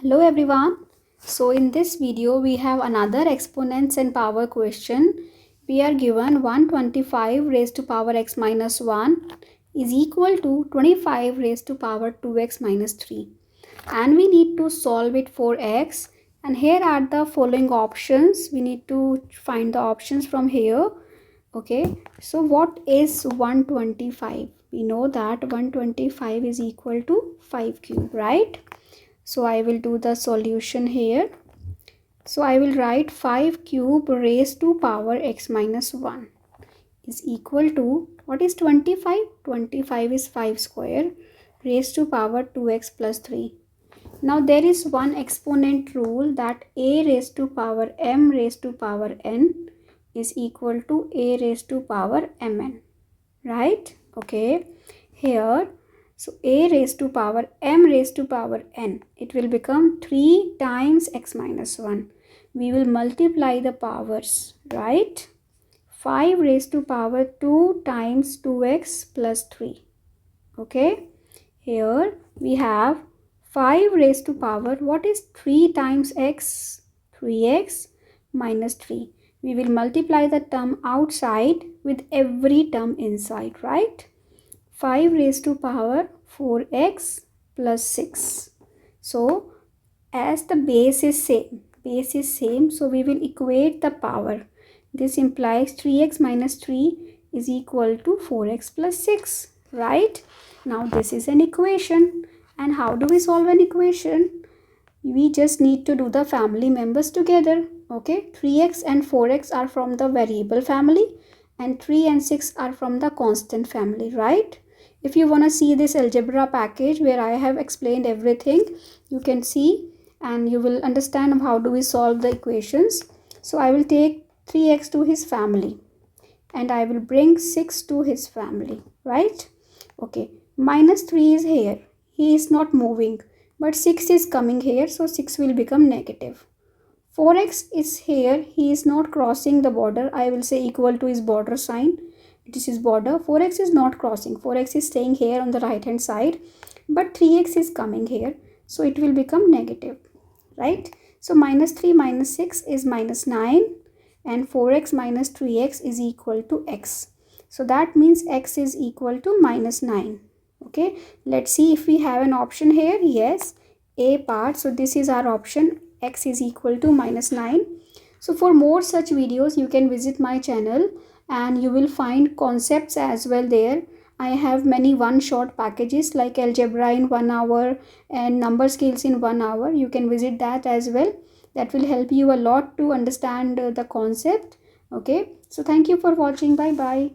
Hello everyone. So in this video we have another exponents and power question. We are given 125 raised to power x minus 1 is equal to 25 raised to power 2x minus 3. And we need to solve it for x. And here are the following options. We need to find the options from here. Okay. So what is 125? We know that 125 is equal to 5 cube, right? So I will do the solution here. So I will write 5 cube raised to power x minus 1 is equal to, what is 25? 25 is 5 square raised to power 2x plus 3. Now there is one exponent rule that a raised to power m raised to power n is equal to a raised to power mn, right? Okay, here, so a raised to power m raised to power n, it will become 3 times x minus 1. We will multiply the powers, right? 5 raised to power 2 times 2x plus 3. Okay, here we have 5 raised to power, what is 3 times x? 3x minus 3. We will multiply the term outside with every term inside, right? 5 raised to power 4x plus 6. So as the base is same, so we will equate the power. This implies 3x minus 3 is equal to 4x plus 6, right? Now this is an equation. And how do we solve an equation? We just need to do the family members together. Okay, 3x and 4x are from the variable family and 3 and 6 are from the constant family, right? If you want to see this algebra package where I have explained everything, you can see and you will understand how do we solve the equations. So I will take 3x to his family and I will bring 6 to his family, right? Okay, minus 3 is here. He is not moving, but 6 is coming here, so 6 will become negative. 4x is here. He is not crossing the border. I will say equal to his border sign. This is border. 4x is not crossing. 4x is staying here on the right hand side, but 3x is coming here, so it will become negative, right? So minus 3 minus 6 is minus 9 and 4x minus 3x is equal to x. So that means x is equal to minus 9. Okay, let's see if we have an option here. Yes, A part. So this is our option, x is equal to minus 9. So for more such videos, you can visit my channel and you will find concepts as well there. I have many one-shot packages like algebra in 1 hour and number skills in 1 hour. You can visit that as well. That will help you a lot to understand the concept. Okay, so thank you for watching. Bye bye.